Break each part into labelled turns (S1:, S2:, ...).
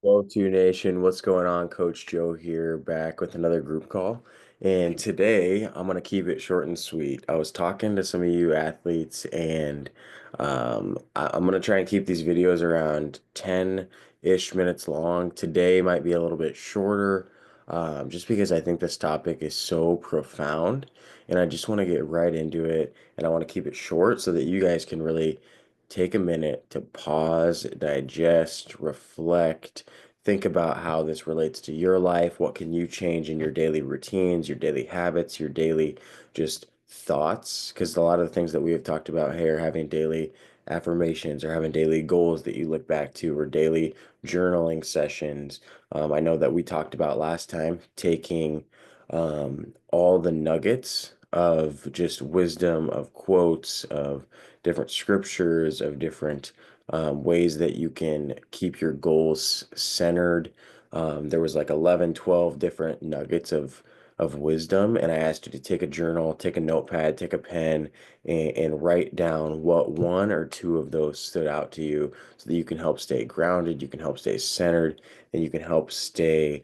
S1: O2 Nation, what's going on? Coach Joe here, back with another group call. And today I'm going to keep it short and sweet. I was talking to some of you athletes, and I'm going to try and keep these videos around 10-ish minutes long. Today might be a little bit shorter, just because I think this topic is so profound. And I just want to get right into it, and I want to keep it short so that you guys can really take a minute to pause, digest, reflect, think about how this relates to your life. What can you change in your daily routines, your daily habits, your daily just thoughts? Because a lot of the things that we have talked about here, having daily affirmations or having daily goals that you look back to, or daily journaling sessions. I know that we talked about last time taking all the nuggets of just wisdom, of quotes, of different scriptures, of different ways that you can keep your goals centered. There was like 11, 12 different nuggets of wisdom, and I asked you to take a journal, take a notepad, take a pen, and write down what one or two of those stood out to you so that you can help stay grounded, you can help stay centered, and you can help stay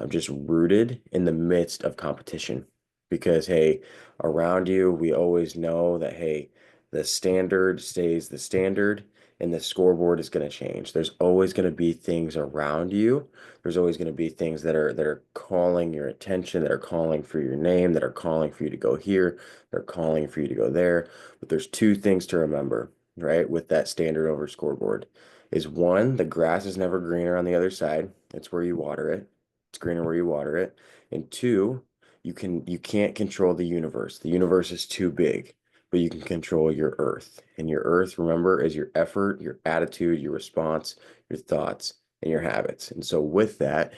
S1: just rooted in the midst of competition. Because, hey, around you, we always know that, hey, the standard stays the standard and the scoreboard is going to change. There's always going to be things around you. There's always going to be things that are calling your attention, that are calling for your name, that are calling for you to go here, they're calling for you to go there. But there's two things to remember, right? With that standard over scoreboard is one, the grass is never greener on the other side. It's where you water it. It's greener where you water it. And two, you can't control the universe. The universe is too big, but you can control your earth. And your earth, remember, is your effort, your attitude, your response, your thoughts, and your habits. And so with that,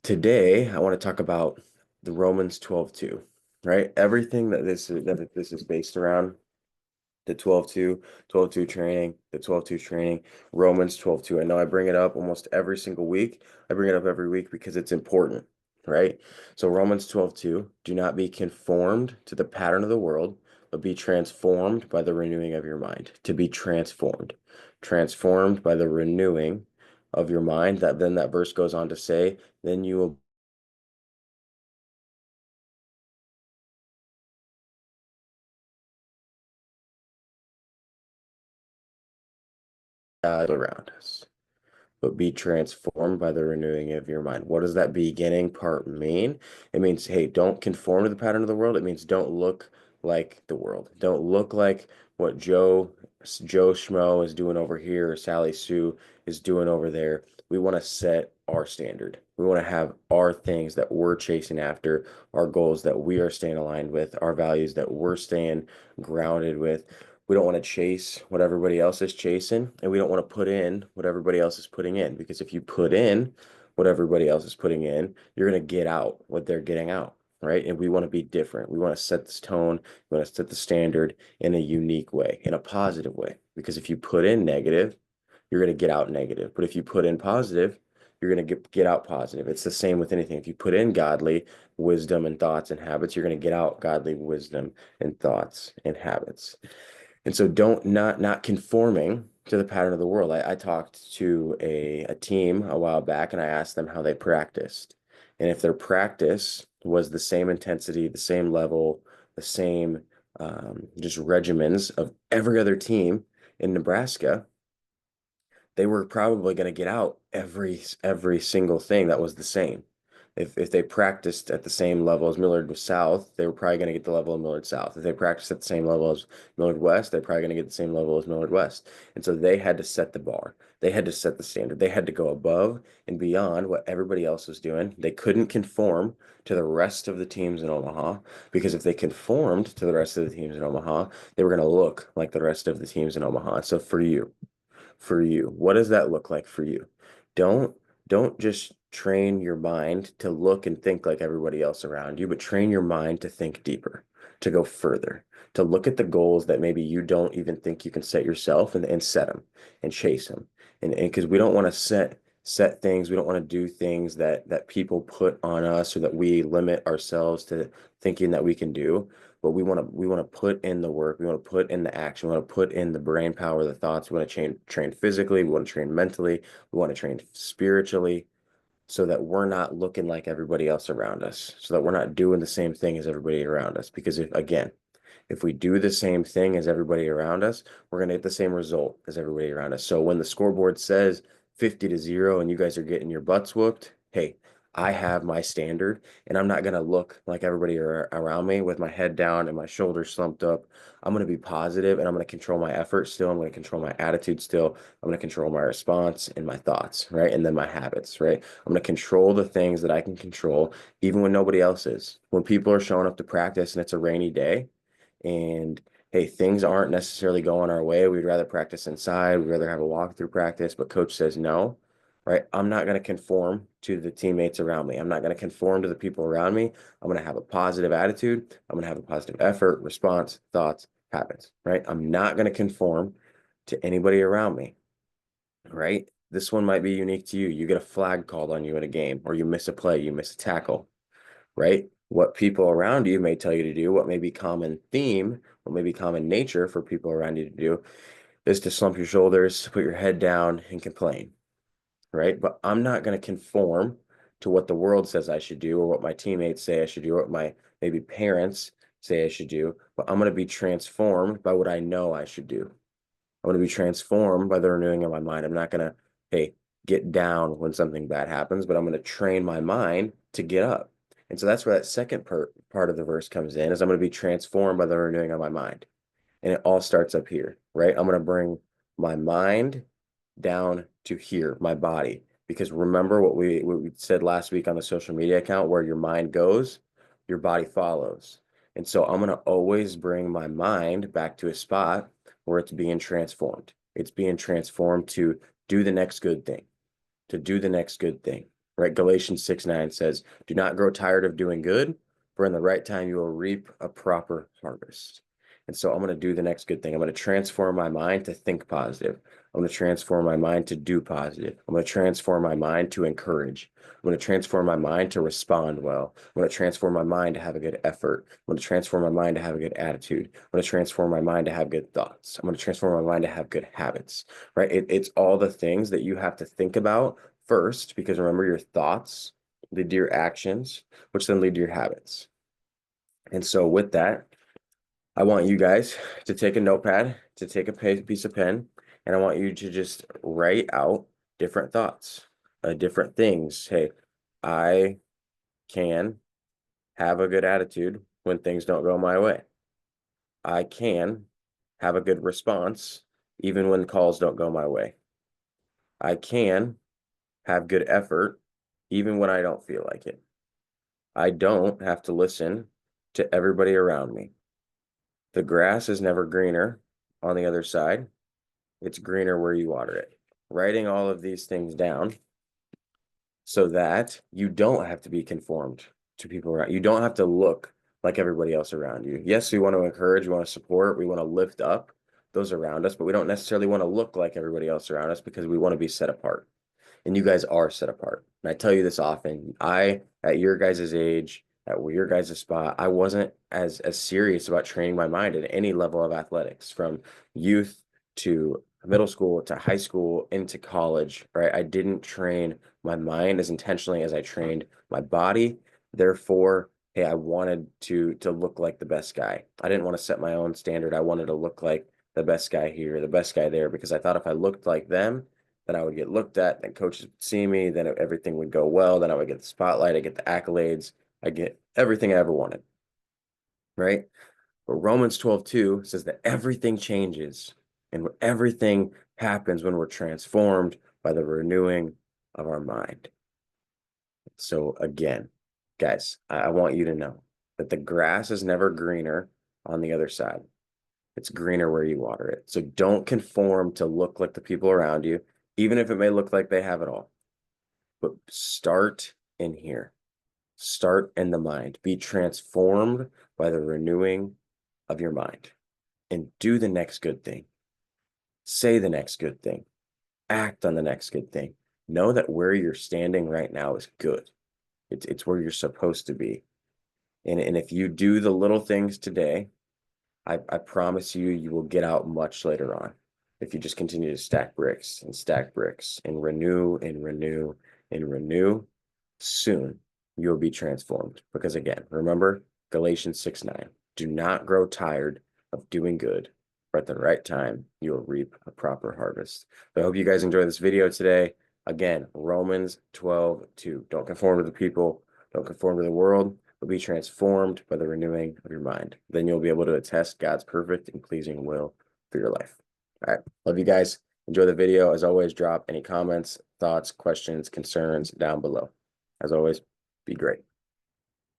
S1: today I want to talk about the Romans 12:2, right? Everything that this is based around, the 12:2 training, the 12:2 training, Romans 12:2. I know I bring it up almost every single week. I bring it up every week because it's important, right? So Romans 12:2, do not be conformed to the pattern of the world, but be transformed by the renewing of your mind. To be transformed, transformed by the renewing of your mind. That verse goes on to say, then you will around us. But be transformed by the renewing of your mind. What does that beginning part mean? It means, hey, don't conform to the pattern of the world. It means don't look like the world. Don't look like what Joe Schmo is doing over here, or Sally Sue is doing over there. We want to set our standard. We want to have our things that we're chasing after, our goals that we are staying aligned with, our values that we're staying grounded with. We don't want to chase what everybody else is chasing, and we don't want to put in what everybody else is putting in. Because if you put in what everybody else is putting in, you're going to get out what they're getting out, right? And we want to be different. We want to set this tone, we want to set the standard in a unique way, in a positive way. Because if you put in negative, you're going to get out negative. But if you put in positive, you're going to get out positive. It's the same with anything. If you put in godly wisdom and thoughts and habits, you're going to get out godly wisdom and thoughts and habits. And so don't not conforming to the pattern of the world. I talked to a team a while back, and I asked them how they practiced. And if their practice was the same intensity, the same level, the same just regimens of every other team in Nebraska, they were probably going to get out every single thing that was the same. If they practiced at the same level as Millard South, they were probably going to get the level of Millard South. If they practiced at the same level as Millard West, they're probably going to get the same level as Millard West. And so they had to set the bar. They had to set the standard. They had to go above and beyond what everybody else was doing. They couldn't conform to the rest of the teams in Omaha, because if they conformed to the rest of the teams in Omaha, they were going to look like the rest of the teams in Omaha. So for you, what does that look like for you? Don't don't just train your mind to look and think like everybody else around you, but train your mind to think deeper, to go further, to look at the goals that maybe you don't even think you can set yourself, and set them and chase them. And because we don't want to set things, we don't want to do things that people put on us, or that we limit ourselves to thinking that we can do. but we want to put in the work, we want to put in the action, we want to put in the brain power, the thoughts, we want to train physically, we want to train mentally, we want to train spiritually, so that we're not looking like everybody else around us, so that we're not doing the same thing as everybody around us. Because if we do the same thing as everybody around us, we're going to get the same result as everybody around us. So when the scoreboard says 50-0 and you guys are getting your butts whooped, hey, I have my standard, and I'm not going to look like everybody around me with my head down and my shoulders slumped up. I'm going to be positive, and I'm going to control my effort still. I'm going to control my attitude still. I'm going to control my response and my thoughts, right? And then my habits, right? I'm going to control the things that I can control, even when nobody else is. When people are showing up to practice and it's a rainy day, and hey, things aren't necessarily going our way. We'd rather practice inside. We'd rather have a walkthrough practice, but coach says no, right? I'm not going to conform to the teammates around me. I'm not going to conform to the people around me. I'm going to have a positive attitude. I'm going to have a positive effort, response, thoughts, habits, right? I'm not going to conform to anybody around me, right? This one might be unique to you. You get a flag called on you in a game, or you miss a play, you miss a tackle, right? What people around you may tell you to do, what may be common theme, what may be common nature for people around you to do, is to slump your shoulders, put your head down, and complain, right? But I'm not going to conform to what the world says I should do, or what my teammates say I should do, or what my maybe parents say I should do, but I'm going to be transformed by what I know I should do. I'm going to be transformed by the renewing of my mind. I'm not going to, hey, get down when something bad happens, but I'm going to train my mind to get up. And so that's where that second part of the verse comes in, is I'm going to be transformed by the renewing of my mind. And it all starts up here, right? I'm going to bring my mind down to here, my body. Because remember what we said last week on the social media account, where your mind goes, your body follows. And so I'm going to always bring my mind back to a spot where it's being transformed. It's being transformed to do the next good thing, to do the next good thing, right? Galatians 6:9 says, do not grow tired of doing good, for in the right time you will reap a proper harvest. And so I'm going to do the next good thing. I'm going to transform my mind to think positive. I'm going to transform my mind to do positive. I'm going to transform my mind to encourage. I'm going to transform my mind to respond well. I'm going to transform my mind to have a good effort. I'm going to transform my mind to have a good attitude. I'm going to transform my mind to have good thoughts. I'm going to transform my mind to have good habits, right? It's all the things that you have to think about first, because remember, your thoughts lead to your actions, which then lead to your habits. And so with that, I want you guys to take a notepad, to take a piece of pen, and I want you to just write out different thoughts, different things. Hey, I can have a good attitude when things don't go my way. I can have a good response even when calls don't go my way. I can have good effort even when I don't feel like it. I don't have to listen to everybody around me. The grass is never greener on the other side. It's greener where you water it. Writing all of these things down so that you don't have to be conformed to people around. You don't have to look like everybody else around you. Yes, we want to encourage, we want to support, we want to lift up those around us, but we don't necessarily want to look like everybody else around us, because we want to be set apart. And you guys are set apart. And I tell you this often, at your guys' age, at your guys' spot, I wasn't as serious about training my mind at any level of athletics, from youth to middle school to high school into college, right? I didn't train my mind as intentionally as I trained my body. Therefore, hey, I wanted to look like the best guy. I didn't want to set my own standard. I wanted to look like the best guy here, the best guy there, because I thought if I looked like them, then I would get looked at, then coaches would see me, then everything would go well, then I would get the spotlight, I get the accolades, I get everything I ever wanted, right? But Romans 12:2 says that everything changes and everything happens when we're transformed by the renewing of our mind. So again, guys, I want you to know that the grass is never greener on the other side. It's greener where you water it. So don't conform to look like the people around you, even if it may look like they have it all. But start in here. Start in the mind. Be transformed by the renewing of your mind, and do the next good thing. Say the next good thing. Act on the next good thing. Know that where you're standing right now is good. It's where you're supposed to be. And if you do the little things today, I promise you, you will get out much later on. If you just continue to stack bricks and renew, soon you'll be transformed. Because again, remember Galatians 6:9, do not grow tired of doing good, for at the right time you will reap a proper harvest. So I hope you guys enjoy this video today. Again, Romans 12:2. Don't conform to the people, don't conform to the world, but be transformed by the renewing of your mind. Then you'll be able to attest God's perfect and pleasing will for your life. All right. Love you guys. Enjoy the video. As always, drop any comments, thoughts, questions, concerns down below. As always, be great.